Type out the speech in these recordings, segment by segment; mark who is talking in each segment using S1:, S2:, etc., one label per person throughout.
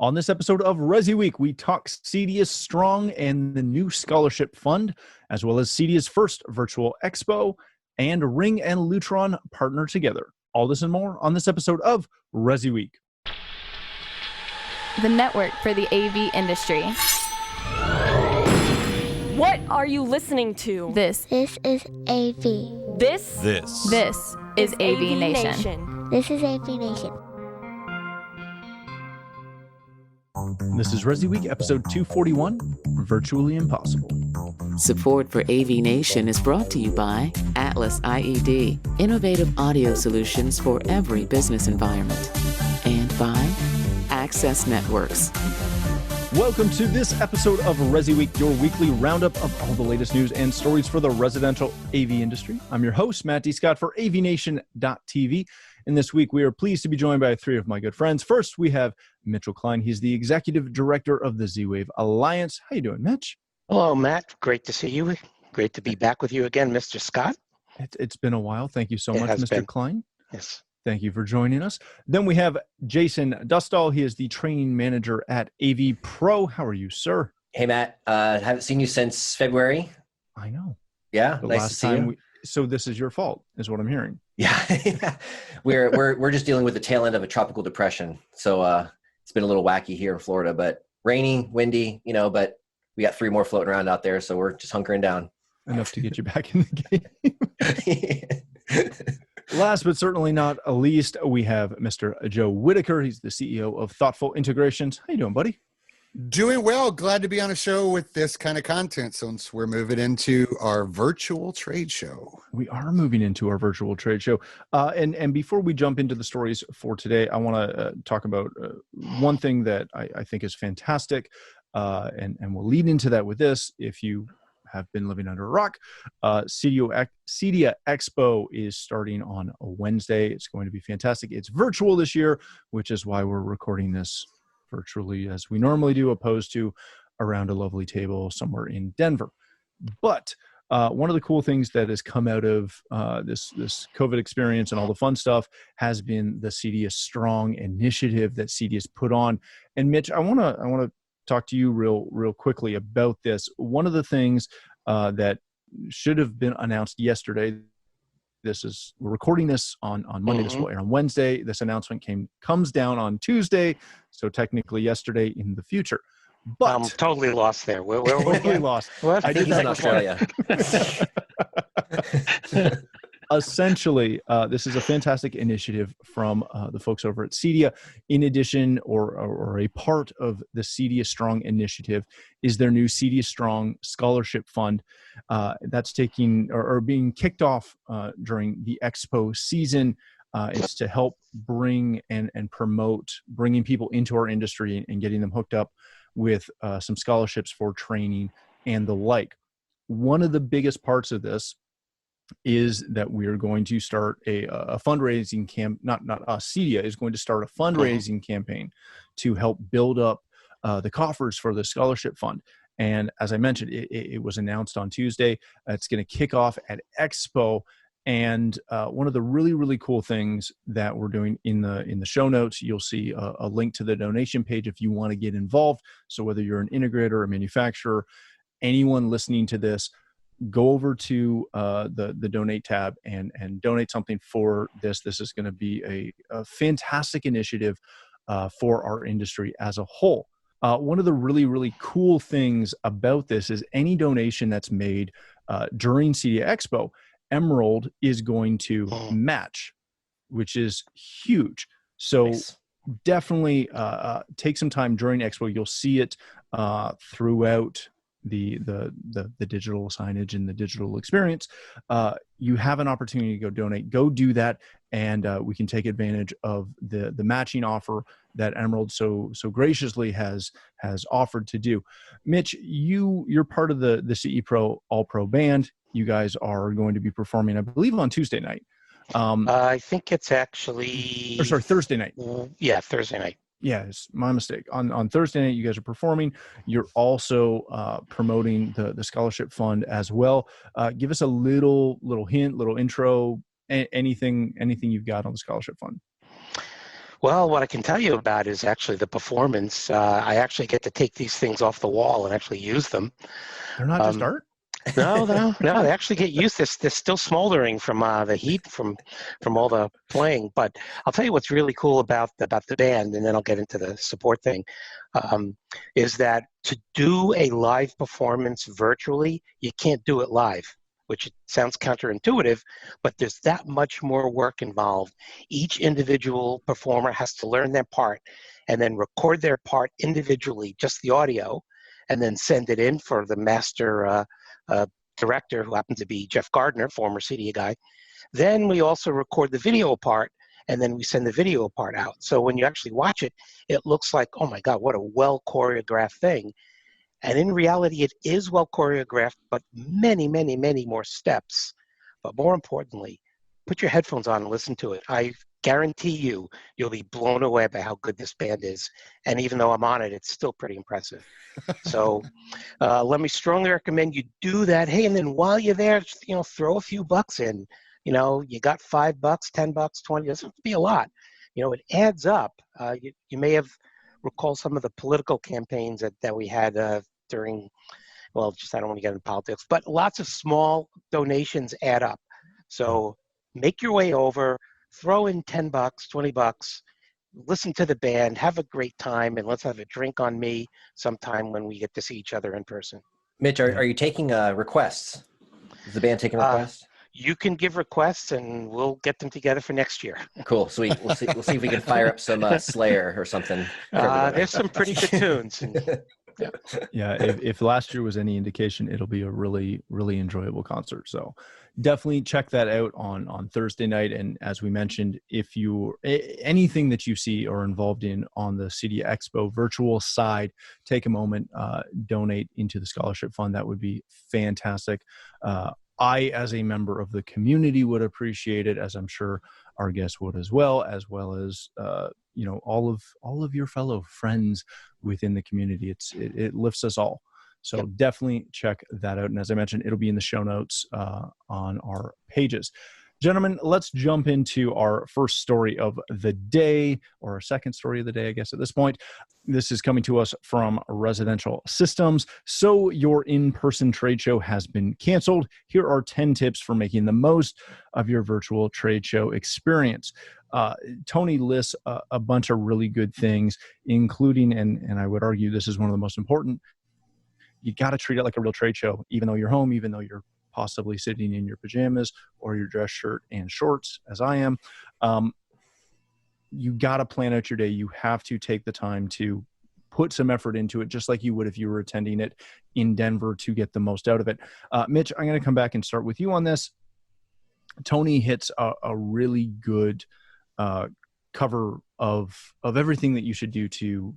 S1: On this episode of ResiWeek, we talk CEDIA Strong and the new scholarship fund, as well as CEDIA's first virtual expo, and Ring and Lutron partner together. All this and more on this episode of ResiWeek.
S2: The network for the AV industry.
S3: What are you listening to?
S2: This
S4: is AV.
S3: This
S2: is AVNation.
S4: This is AVNation.
S1: This is ResiWeek, episode 241, Virtually Impossible.
S5: Support for AVNation is brought to you by Atlas IED, innovative audio solutions for every business environment, and by Access Networks.
S1: Welcome to this episode of ResiWeek, your weekly roundup of all the latest news and stories for the residential AV industry. I'm your host, Matt D. Scott for AVNation.tv. And this week, we are pleased to be joined by three of my good friends. First, we have Mitchell Klein. He's the Executive Director of the Z-Wave Alliance. How you doing, Mitch?
S6: Hello, Matt. Great to see you. Great to be back with you again, Mr. Scott.
S1: It's been a while. Thank you so much, Mr. Klein.
S6: Yes.
S1: Thank you for joining us. Then we have Jason Dustall. He is the training manager at AV Pro. How are you, sir?
S7: Hey, Matt. Haven't seen you since February.
S1: I know.
S7: Yeah,
S1: the
S7: nice
S1: last
S7: to see
S1: time
S7: you.
S1: So this is your fault, is what I'm hearing.
S7: Yeah, we're just dealing with the tail end of a tropical depression. So it's been a little wacky here in Florida, but rainy, windy, but we got 3 more floating around out there. So we're just hunkering down.
S1: Enough to get you back in the game. Last but certainly not least, we have Mr. Joe Whitaker. He's the CEO of Thoughtful Integrations. How you doing, buddy?
S8: Doing well. Glad to be on a show with this kind of content since we're moving into our virtual trade show.
S1: We are moving into our virtual trade show. And before we jump into the stories for today, I want to talk about one thing that I think is fantastic. And we'll lead into that with this. If you have been living under a rock, CEDIA Expo is starting on a Wednesday. It's going to be fantastic. It's virtual this year, which is why we're recording this virtually as we normally do, opposed to around a lovely table somewhere in Denver. But one of the cool things that has come out of this COVID experience and all the fun stuff has been the CEDIA Strong initiative that CEDIA has put on. And Mitch, I want to talk to you real quickly about this. One of the things that should have been announced yesterday. We're recording this on Monday. This will air on Wednesday. This announcement comes down on Tuesday, so technically yesterday in the future. But
S6: I'm totally lost there. We're
S1: totally lost.
S7: I think he's in Australia.
S1: Essentially, this is a fantastic initiative from the folks over at CEDIA. In addition, or a part of the CEDIA Strong initiative is their new CEDIA Strong Scholarship Fund that's taking or being kicked off during the Expo season. It's to help bring and promote bringing people into our industry and getting them hooked up with some scholarships for training and the like. One of the biggest parts of this is that we are going to start a fundraising not us, CEDIA is going to start a fundraising campaign to help build up the coffers for the scholarship fund. And as I mentioned, it was announced on Tuesday. It's going to kick off at Expo. And one of the really, really cool things that we're doing in the show notes, you'll see a link to the donation page if you want to get involved. So whether you're an integrator, a manufacturer, anyone listening to this, go over to the donate tab and donate something for this. This is going to be a fantastic initiative for our industry as a whole. One of the really, really cool things about this is any donation that's made during CEDIA Expo, Emerald is going to match, which is huge. So
S7: Nice.
S1: Definitely take some time during Expo. You'll see it throughout the digital signage and the digital experience. You have an opportunity to go donate. Go do that, and we can take advantage of the matching offer that Emerald so graciously has offered to do. Mitch, you're part of the CE Pro All Pro band. You guys are going to be performing, I believe, on Tuesday night.
S6: I think it's actually...
S1: Thursday night.
S6: Yeah, Thursday night.
S1: Yeah, it's my mistake. On Thursday night, you guys are performing. You're also promoting the scholarship fund as well. Give us a little hint, little intro, anything you've got on the scholarship fund.
S6: Well, what I can tell you about is actually the performance. I actually get to take these things off the wall and actually use them.
S1: They're not just art?
S6: No, they actually get used. They're still smoldering from the heat from all the playing. But I'll tell you what's really cool about the band, and then I'll get into the support thing, is that to do a live performance virtually, you can't do it live, which sounds counterintuitive, but there's that much more work involved. Each individual performer has to learn their part and then record their part individually, just the audio, and then send it in for the master director, who happened to be Jeff Gardner, former CEDIA guy. Then we also record the video part, and then we send the video part out. So when you actually watch it, it looks like, oh my God, what a well choreographed thing. And in reality, it is well choreographed, but many, many, many more steps. But more importantly, put your headphones on and listen to it. I guarantee you'll be blown away by how good this band is. And even though I'm on it, it's still pretty impressive. So let me strongly recommend you do that. Hey, and then while you're there, just, throw a few bucks in. You got $5, $10, 20. It doesn't have to be a lot. It adds up. You may have recalled some of the political campaigns that we had during, I don't want to get into politics, but lots of small donations add up. So make your way over, throw in $10, $20, listen to the band, have a great time, and let's have a drink on me sometime when we get to see each other in person.
S7: Mitch, are you taking requests? Is the band taking requests?
S6: You can give requests, and we'll get them together for next year.
S7: Cool. Sweet. We'll see if we can fire up some Slayer or something.
S6: There's some pretty good tunes.
S1: Yeah, if last year was any indication, it'll be a really, really enjoyable concert. So definitely check that out on Thursday night. And as we mentioned, if you anything that you see or involved in on the CEDIA Expo virtual side, take a moment, donate into the scholarship fund. That would be fantastic. I, as a member of the community, would appreciate it, as I'm sure our guests would as well as all of your fellow friends within the community. It lifts us all. So definitely check that out. And as I mentioned, it'll be in the show notes on our pages. Gentlemen, let's jump into our first story of the day, or our second story of the day, I guess, at this point. This is coming to us from Residential Systems. So your in-person trade show has been canceled. Here are 10 tips for making the most of your virtual trade show experience. Tony lists a bunch of really good things, including, and I would argue this is one of the most important, you got to treat it like a real trade show, even though you're home, even though you're possibly sitting in your pajamas or your dress shirt and shorts, as I am. You got to plan out your day. You have to take the time to put some effort into it, just like you would if you were attending it in Denver, to get the most out of it. Mitch, I'm going to come back and start with you on this. Tony hits a really good cover of everything that you should do to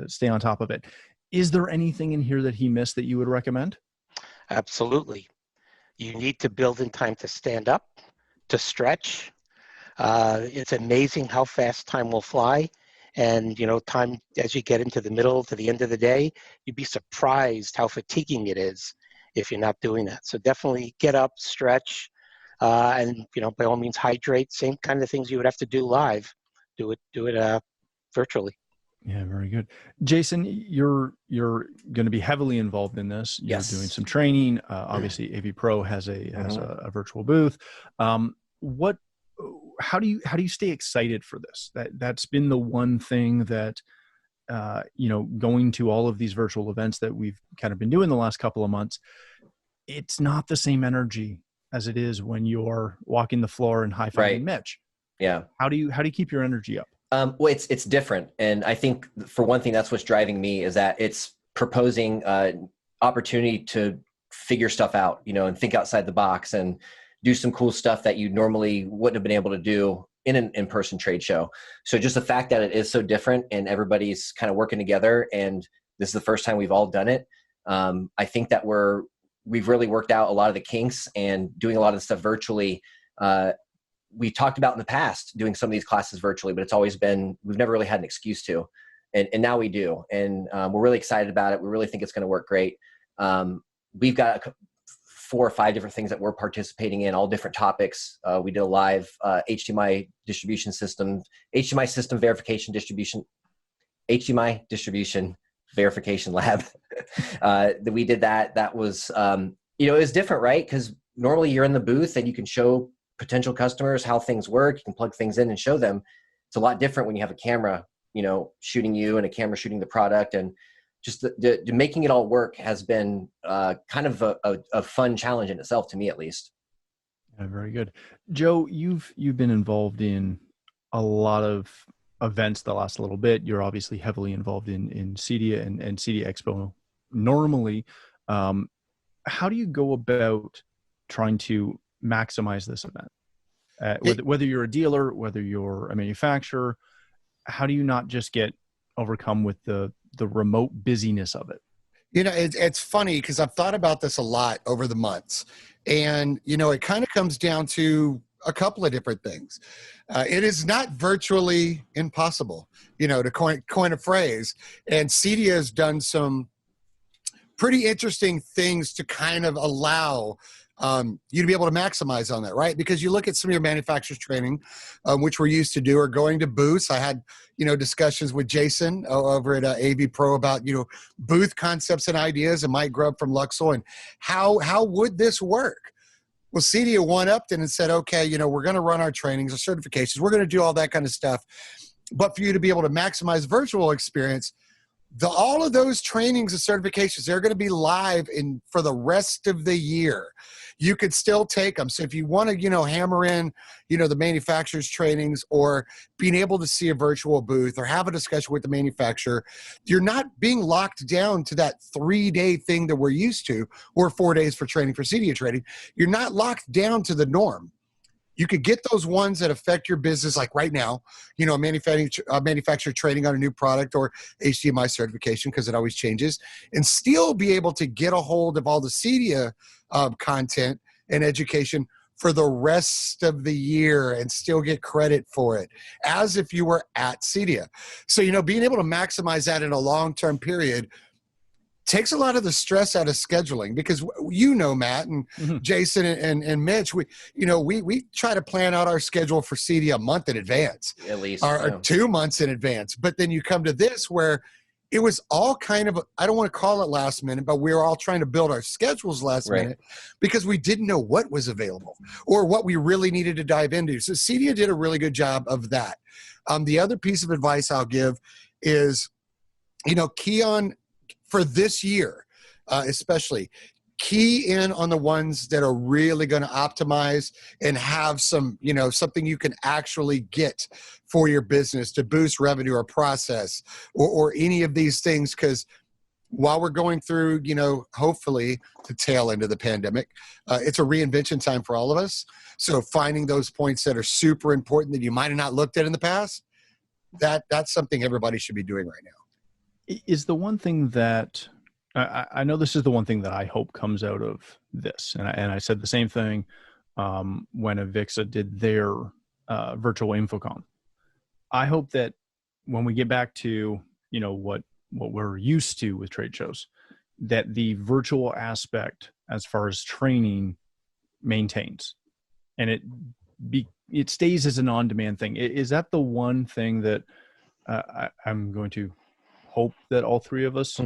S1: stay on top of it. Is there anything in here that he missed that you would recommend?
S6: Absolutely. You need to build in time to stand up, to stretch. It's amazing how fast time will fly. And, time, as you get into the middle to the end of the day, you'd be surprised how fatiguing it is if you're not doing that. So definitely get up, stretch, and, by all means, hydrate. Same kind of things you would have to do live. Do it virtually.
S1: Yeah, very good. Jason, you're going to be heavily involved in this. You're doing some training. Obviously, AV Pro has a virtual booth. How do you stay excited for this? That's been the one thing that going to all of these virtual events that we've kind of been doing the last couple of months. It's not the same energy as it is when you're walking the floor and high-fiving Mitch.
S7: Yeah.
S1: How do you keep your energy up?
S7: Well, it's different. And I think for one thing, that's what's driving me, is that it's proposing opportunity to figure stuff out, and think outside the box and do some cool stuff that you normally wouldn't have been able to do in an in-person trade show. So just the fact that it is so different and everybody's kind of working together, and this is the first time we've all done it. I think that we've really worked out a lot of the kinks, and doing a lot of the stuff virtually. We talked about in the past doing some of these classes virtually, but it's always been, we've never really had an excuse to, and now we do. And we're really excited about it. We really think it's going to work great. We've got 4 or 5 different things that we're participating in, all different topics. We did a live HDMI distribution system, HDMI system verification distribution, HDMI distribution verification lab. We did that. That was, it was different, right? Because normally you're in the booth and you can show potential customers how things work. You can plug things in and show them. It's a lot different when you have a camera, shooting you and a camera shooting the product, and just the making it all work has been kind of a fun challenge in itself, to me at least.
S1: Yeah, very good. Joe, you've been involved in a lot of events the last little bit. You're obviously heavily involved in CEDIA and CEDIA Expo normally. How do you go about trying to maximize this event? Whether you're a dealer, whether you're a manufacturer, how do you not just get overcome with the remote busyness of it?
S8: It's funny because I've thought about this a lot over the months, and it kind of comes down to a couple of different things. It is not virtually impossible, to coin a phrase, and CEDIA has done some pretty interesting things to kind of allow you to be able to maximize on that, right? Because you look at some of your manufacturers training, which we're used to do, or going to booths. I had, discussions with Jason over at AV Pro about, booth concepts and ideas, and Mike Grubb from Luxel, and how would this work? Well, CEDIA one-upped it and said, okay, we're going to run our trainings, our certifications. We're going to do all that kind of stuff. But for you to be able to maximize virtual experience, all of those trainings and certifications, they're going to be live for the rest of the year. You could still take them. So if you want to, hammer in, the manufacturer's trainings, or being able to see a virtual booth or have a discussion with the manufacturer, you're not being locked down to that 3-day thing that we're used to, or 4 days for training for CEDIA training. You're not locked down to the norm. You could get those ones that affect your business, like right now, manufacturer training on a new product or HDMI certification, because it always changes, and still be able to get a hold of all the CEDIA content and education for the rest of the year and still get credit for it as if you were at CEDIA. So, being able to maximize that in a long-term period takes a lot of the stress out of scheduling, because Matt and Jason and Mitch, we try to plan out our schedule for CEDIA a month in advance,
S7: at least,
S8: or 2 months in advance. But then you come to this where it was all kind of, I don't want to call it last minute, but we were all trying to build our schedules last minute because we didn't know what was available or what we really needed to dive into. So CEDIA did a really good job of that. The other piece of advice I'll give is, key on, for this year, especially, key in on the ones that are really going to optimize and have some, something you can actually get for your business to boost revenue or process or any of these things. Because while we're going through, hopefully the tail end of the pandemic, it's a reinvention time for all of us. So finding those points that are super important that you might have not looked at in the past, that's something everybody should be doing right now.
S1: Is the one thing that I know, this is the one thing that I hope comes out of this, and I said the same thing when Avixa did their virtual InfoCon. I hope that when we get back to what we're used to with trade shows, that the virtual aspect as far as training maintains, and it stays as an on-demand thing. Is that the one thing that I'm going to hope that all three of us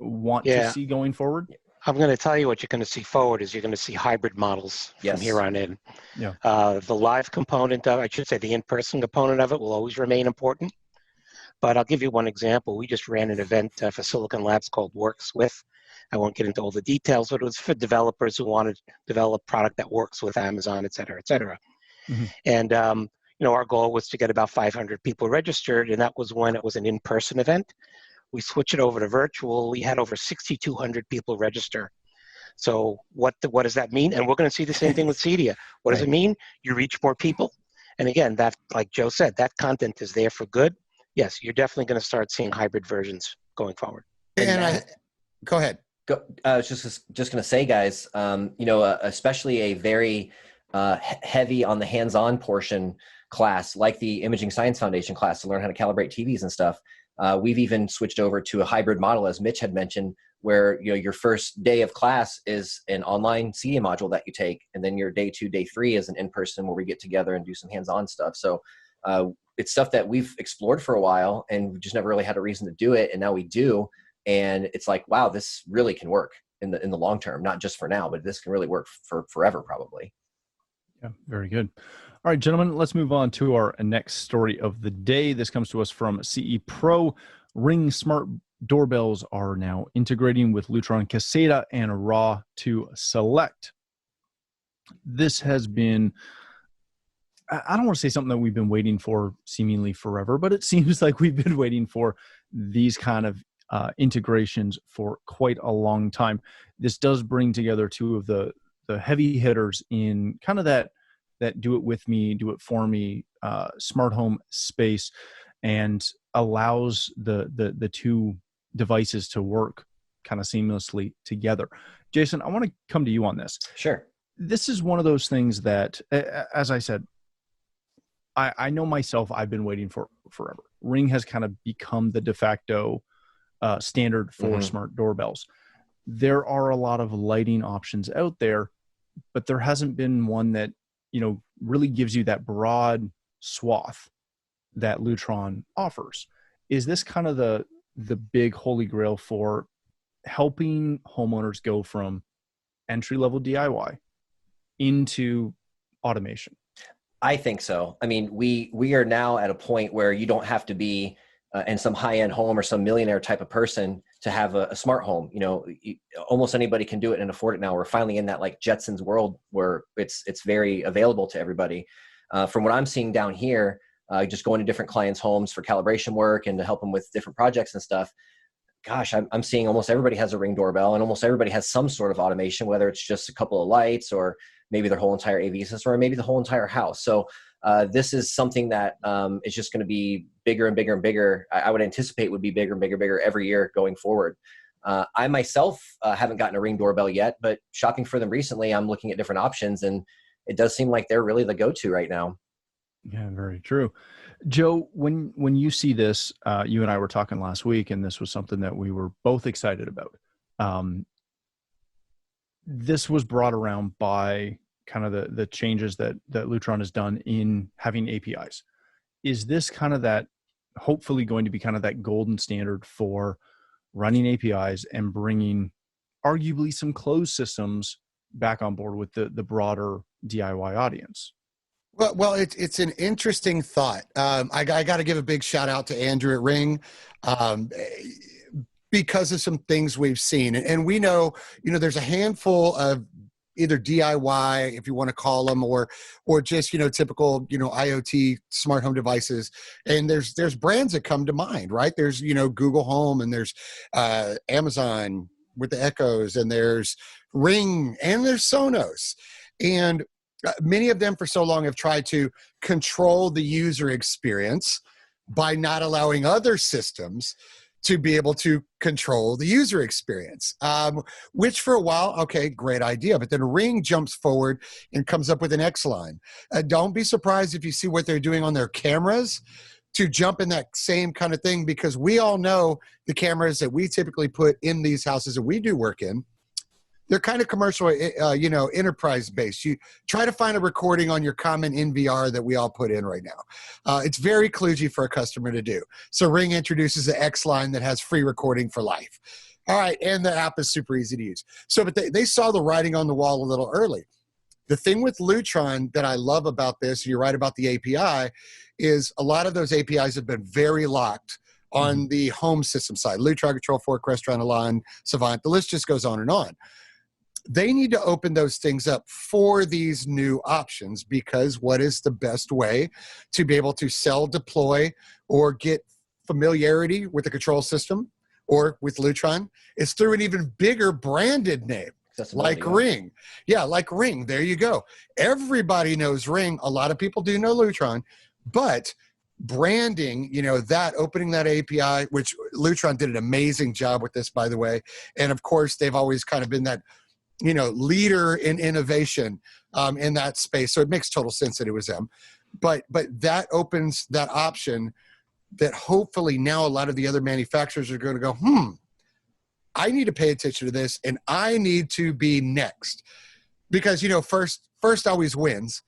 S1: want to see going forward?
S6: I'm going to tell you what you're going to see forward is you're going to see hybrid models from here on in.
S1: Yeah.
S6: The live component of, I should say the in-person component of it will always remain important. But I'll give you one example. We just ran an event for Silicon Labs called Works With. I won't get into all the details, but it was for developers who wanted to develop product that works with Amazon, et cetera, et cetera. Mm-hmm. And our goal was to get about 500 people registered, and that was when it was an in-person event. We switched it over to virtual. We had over 6,200 people register. So what does that mean? And we're going to see the same thing with CEDIA. What does it mean? You reach more people. And again, that, like Joe said, that content is there for good. Yes, you're definitely going to start seeing hybrid versions going forward.
S8: And go ahead.
S7: I was just going to say, guys, especially a very heavy on the hands-on portion class, like the Imaging Science Foundation class to learn how to calibrate TVs and stuff. We've even switched over to a hybrid model, as Mitch had mentioned, where your first day of class is an online CA module that you take, and then your day 2, day 3 is an in-person where we get together and do some hands-on stuff. So it's stuff that we've explored for a while, and we just never really had a reason to do it, and now we do. And it's like, wow, this really can work in the long term, not just for now, but this can really work for forever, probably.
S1: Yeah, very good. All right, gentlemen, let's move on to our next story of the day. This comes to us from CE Pro. Ring smart doorbells are now integrating with Lutron Caseta and Raw to Select. This has been, I don't want to say something that we've been waiting for seemingly forever, but it seems like we've been waiting for these kind of integrations for quite a long time. This does bring together two of the heavy hitters in kind of that do it with me, do it for me smart home space, and allows the two devices to work kind of seamlessly together. Jason, I want to come to you on this.
S7: Sure.
S1: This is one of those things that, as I said, I know myself, I've been waiting for forever. Ring has kind of become the de facto standard for smart doorbells. There are a lot of lighting options out there, but there hasn't been one that, really gives you that broad swath that Lutron offers. Is this kind of the big holy grail for helping homeowners go from entry-level DIY into automation?
S7: I think so. I mean, we are now at a point where you don't have to be in some high-end home or some millionaire type of person to have a smart home. Almost anybody can do it and afford it now. We're finally in that like Jetsons world where it's very available to everybody. From what I'm seeing down here, just going to different clients' homes for calibration work and to help them with different projects and stuff. Gosh, I'm seeing almost everybody has a Ring doorbell, and almost everybody has some sort of automation, whether it's just a couple of lights or maybe their whole entire AV system or maybe the whole entire house. So this is something that is just going to be bigger and bigger and bigger. I would anticipate would be bigger and bigger every year going forward. I myself haven't gotten a Ring doorbell yet, but shopping for them recently, I'm looking at different options, and it does seem like they're really the go-to right now.
S1: Yeah, very true. Joe, when you see this, you and I were talking last week, and this was something that we were both excited about. This was brought around by kind of the changes that Lutron has done in having APIs. Is this kind of that, hopefully going to be kind of that golden standard for running APIs and bringing arguably some closed systems back on board with the broader DIY audience?
S8: Well, it's an interesting thought. I got to give a big shout out to Andrew at Ring because of some things we've seen. And we know, there's a handful of either DIY, if you want to call them, or just, typical, IoT smart home devices. And there's brands that come to mind, right? There's, Google Home, and there's Amazon with the Echoes, and there's Ring, and there's Sonos. And many of them for so long have tried to control the user experience by not allowing other systems to be able to control the user experience, which for a while, okay, great idea. But then Ring jumps forward and comes up with an X line. Don't be surprised if you see what they're doing on their cameras to jump in that same kind of thing, because we all know the cameras that we typically put in these houses that we do work in, they're kind of commercial, enterprise based. You try to find a recording on your common NVR that we all put in right now. It's very kludgy for a customer to do. So Ring introduces the X line that has free recording for life. All right, and the app is super easy to use. So, but they saw the writing on the wall a little early. The thing with Lutron that I love about this, you're right about the API, is a lot of those APIs have been very locked on the home system side. Lutron, Control 4, Crestron, Elan, Savant, the list just goes on and on. They need to open those things up for these new options, because what is the best way to be able to sell, deploy, or get familiarity with the control system or with Lutron is through an even bigger branded name, like Ring. Yeah, like Ring. There you go. Everybody knows Ring. A lot of people do know Lutron, but branding, that opening that API, which Lutron did an amazing job with this, by the way. And of course, they've always kind of been that leader in innovation in that space. So it makes total sense that it was them. But that opens that option that hopefully now a lot of the other manufacturers are going to go, I need to pay attention to this, and I need to be next. Because, first always wins,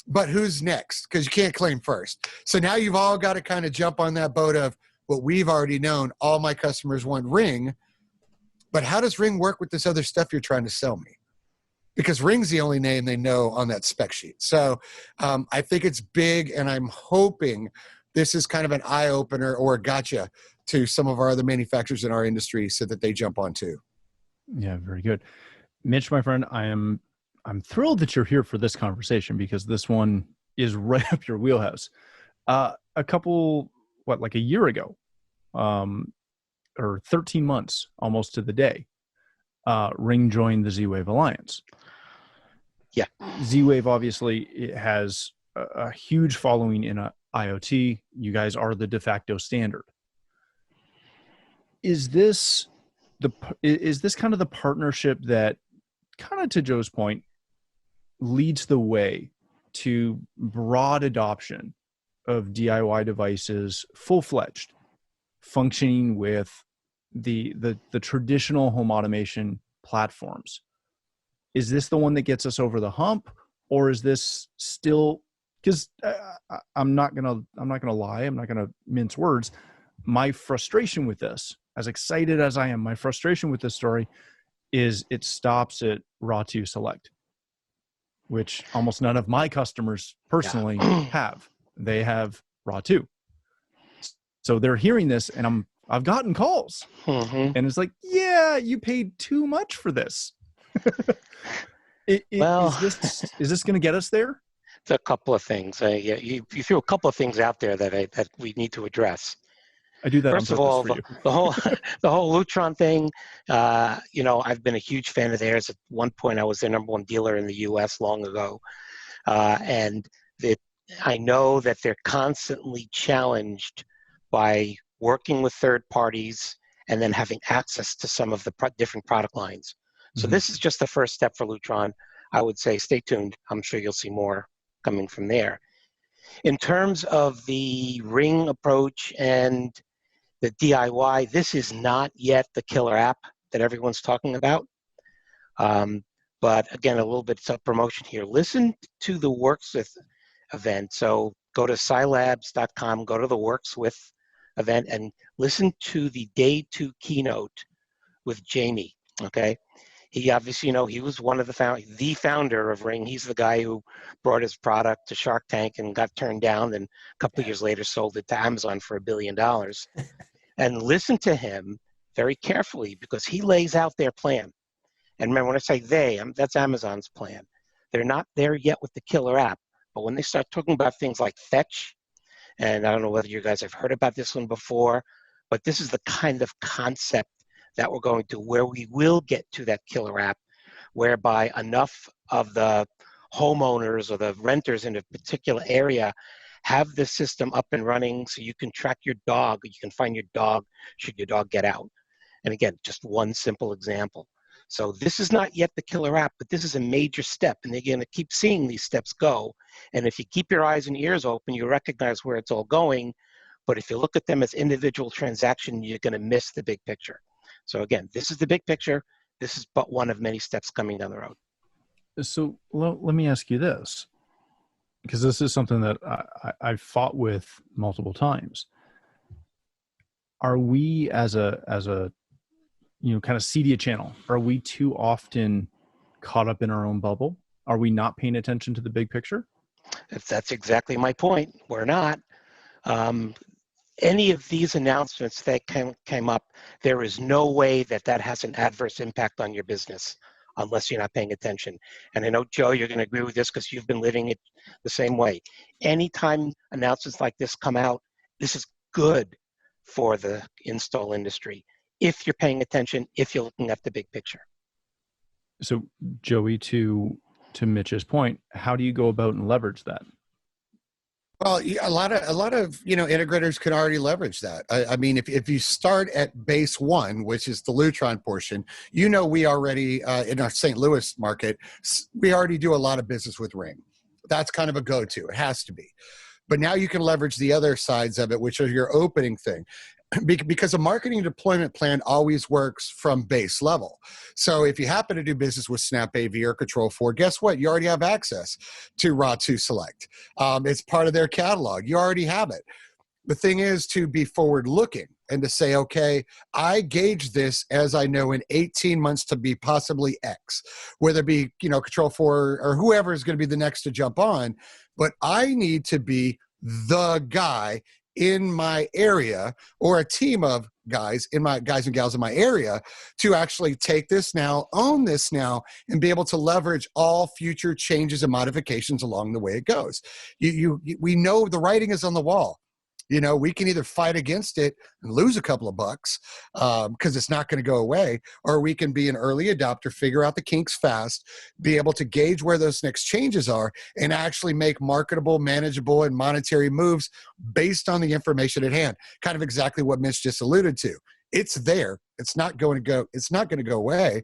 S8: but who's next? Because you can't claim first. So now you've all got to kind of jump on that boat of what we've already known. All my customers want Ring, but how does Ring work with this other stuff you're trying to sell me? Because Ring's the only name they know on that spec sheet. So I think it's big, and I'm hoping this is kind of an eye-opener or a gotcha to some of our other manufacturers in our industry so that they jump on too.
S1: Yeah, very good. Mitch, my friend, I'm thrilled that you're here for this conversation because this one is right up your wheelhouse. A year ago, or 13 months almost to the day, Ring joined the Z-Wave Alliance.
S6: Yeah.
S1: Z-Wave obviously it has a huge following in IoT. You guys are the de facto standard. Is this kind of the partnership that, kind of to Joe's point, leads the way to broad adoption of DIY devices, full-fledged, functioning with the traditional home automation platforms? Is this the one that gets us over the hump, or is this still? Because I'm not gonna lie, I'm not gonna mince words. My frustration with this, as excited as I am, my frustration with this story is it stops at RAW2 Select, which almost none of my customers personally have. They have RAW2. So they're hearing this, and I've gotten calls, and it's like, yeah, you paid too much for this. Is this going to get us there?
S6: It's a couple of things. You threw a couple of things out there that we need to address.
S1: I do that.
S6: First of all, the whole Lutron thing. I've been a huge fan of theirs. At one point, I was their number one dealer in the U.S. long ago, and I know that they're constantly challenged by working with third parties and then having access to some of the different product lines. So this is just the first step for Lutron. I would say stay tuned. I'm sure you'll see more coming from there. In terms of the Ring approach and the DIY, this is not yet the killer app that everyone's talking about. But again, a little bit of promotion here. Listen to the Works With event. So go to scilabs.com, go to the Works With event, and listen to the day 2 keynote with Jamie, okay? He obviously, he was one of the founder of Ring. He's the guy who brought his product to Shark Tank and got turned down, and a couple of years later sold it to Amazon for $1 billion. And listen to him very carefully because he lays out their plan. And remember, when I say that's Amazon's plan. They're not there yet with the killer app, but when they start talking about things like Fetch, and I don't know whether you guys have heard about this one before, but this is the kind of concept that we're going to, where we will get to that killer app, whereby enough of the homeowners or the renters in a particular area have the system up and running so you can track your dog, you can find your dog should your dog get out. And again, just one simple example. So this is not yet the killer app, but this is a major step, and they're going to keep seeing these steps go. And if you keep your eyes and ears open, you recognize where it's all going. But if you look at them as individual transactions, you're going to miss the big picture. So again, this is the big picture. This is but one of many steps coming down the road. So
S1: let me ask you this, because this is something that I've fought with multiple times. Are we as a kind of CEDIA channel, are we too often caught up in our own bubble? Are we not paying attention to the big picture?
S6: That's exactly my point. We're not. Any of these announcements that came up, there is no way that has an adverse impact on your business unless you're not paying attention. And I know, Joe, you're going to agree with this because you've been living it the same way. Anytime announcements like this come out, this is good for the install industry if you're paying attention, if you're looking at the big picture.
S1: So, Joey, to Mitch's point, how do you go about and leverage that?
S8: Well, a lot of integrators can already leverage that. I mean, if you start at base one, which is the Lutron portion, we already in our St. Louis market, we already do a lot of business with Ring. That's kind of a go-to. It has to be. But now you can leverage the other sides of it, which are your opening thing. Because a marketing deployment plan always works from base level. So if you happen to do business with Snap AV or Control4, guess what? You already have access to RAW2 Select. It's part of their catalog. You already have it. The thing is to be forward looking and to say, okay, I gauge this as I know in 18 months to be possibly X, whether it be, Control4 or whoever is going to be the next to jump on. But I need to be the guy in my area, or a team of guys and gals in my area, to actually take this now, own this now, and be able to leverage all future changes and modifications along the way it goes. We know the writing is on the wall. We can either fight against it and lose a couple of bucks because it's not going to go away, or we can be an early adopter, figure out the kinks fast, be able to gauge where those next changes are, and actually make marketable, manageable, and monetary moves based on the information at hand. Kind of exactly what Mitch just alluded to. It's there. It's not going to go away.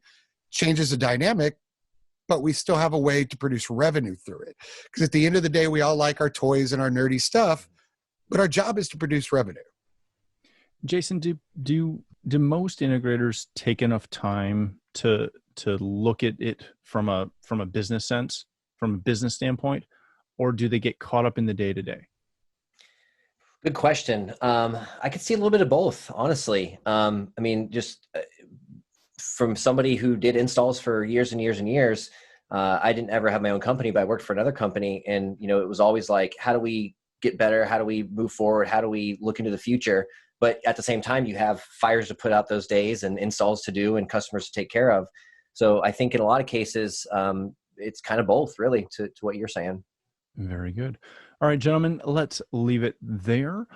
S8: Changes the dynamic, but we still have a way to produce revenue through it. Because at the end of the day, we all like our toys and our nerdy stuff, but our job is to produce revenue.
S1: Jason, do most integrators take enough time to look at it from a business sense, from a business standpoint, or do they get caught up in the day-to-day?
S7: Good question. I could see a little bit of both, honestly. Just from somebody who did installs for years and years and years, I didn't ever have my own company, but I worked for another company, and it was always like, how do we get better? How do we move forward? How do we look into the future? But at the same time, you have fires to put out those days and installs to do and customers to take care of. So I think in a lot of cases, it's kind of both, really, to what you're saying.
S1: Very good. All right, gentlemen, let's leave it there.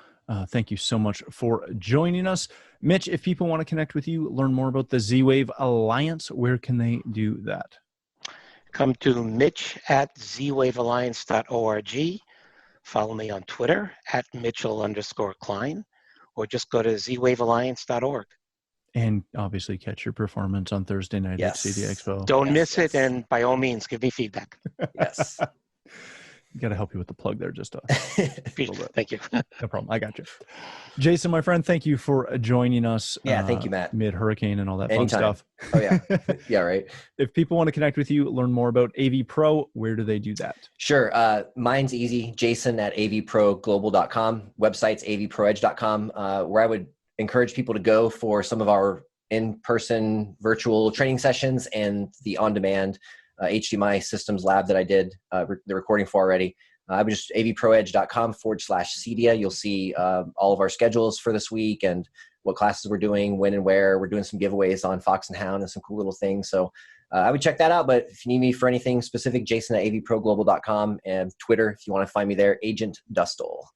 S1: Thank you so much for joining us. Mitch, if people want to connect with you, learn more about the Z-Wave Alliance, where can they do that?
S6: Come to Mitch at zwavealliance.org. Follow me on Twitter at Mitchell_Klein, or just go to zwavealliance.org.
S1: And obviously catch your performance on Thursday night at CEDIA Expo.
S6: Don't miss it, and by all means, give me feedback.
S7: Yes.
S1: Got to help you with the plug there, just
S6: Thank you.
S1: No problem. I got you. Jason, my friend, thank you for joining us.
S7: Yeah, thank you, Matt.
S1: Mid-hurricane and all that
S7: Anytime.
S1: fun stuff.
S7: Oh, yeah. Yeah, right.
S1: If people want to connect with you, learn more about AV Pro, where do they do that?
S7: Sure. Mine's easy. Jason at avproglobal.com. Website's avproedge.com, where I would encourage people to go for some of our in-person virtual training sessions and the on-demand HDMI systems lab that I did the recording for already. I would just avproedge.com/CEDIA. You'll see all of our schedules for this week and what classes we're doing, when and where. We're doing some giveaways on Fox and Hound and some cool little things. So I would check that out. But if you need me for anything specific, Jason at avproglobal.com, and Twitter, if you want to find me there, Agent Dustle.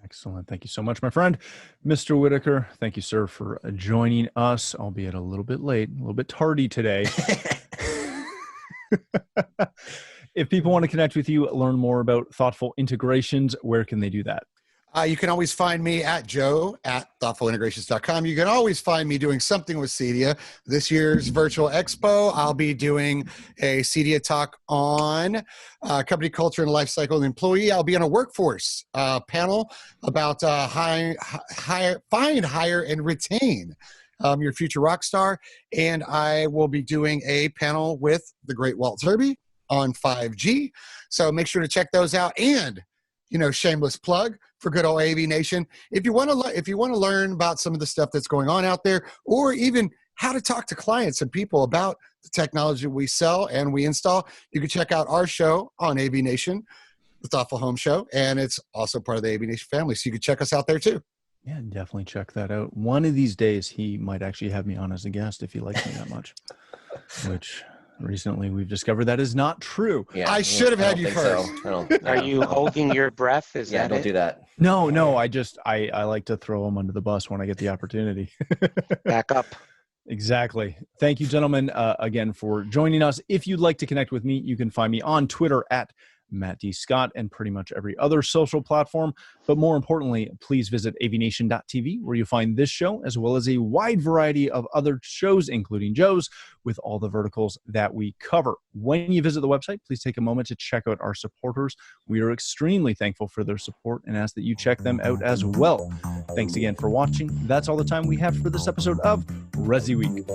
S1: Excellent. Thank you so much, my friend. Mr. Whitaker, thank you, sir, for joining us, albeit a little bit late, a little bit tardy today. If people want to connect with you, learn more about Thoughtful Integrations, where can they do that?
S8: You can always find me at joe@thoughtfulintegrations.com. You can always find me doing something with CEDIA. This year's virtual expo, I'll be doing a CEDIA talk on company culture and life cycle of the employee. I'll be on a workforce panel about find, hire, and retain your future rock star. And I will be doing a panel with the great Walt Zerby on 5G. So make sure to check those out. And shameless plug for good old AVNation. If you want to learn about some of the stuff that's going on out there, or even how to talk to clients and people about the technology we sell and we install, you can check out our show on AVNation, the Thoughtful Home Show, and it's also part of the AVNation family. So you can check us out there too.
S1: Yeah, definitely check that out. One of these days, he might actually have me on as a guest if he likes me that much, which recently we've discovered that is not true.
S8: Yeah, I should have had you first.
S7: So.
S6: Are you holding your breath?
S7: Don't do that.
S1: No, I like to throw him under the bus when I get the opportunity.
S6: Back up.
S1: Exactly. Thank you, gentlemen, again for joining us. If you'd like to connect with me, you can find me on Twitter at Matt D. Scott, and pretty much every other social platform. But more importantly, please visit avnation.tv, where you'll find this show as well as a wide variety of other shows, including Joe's, with all the verticals that we cover. When you visit the website, please take a moment to check out our supporters. We are extremely thankful for their support and ask that you check them out as well. Thanks again for watching. That's all the time we have for this episode of ResiWeek.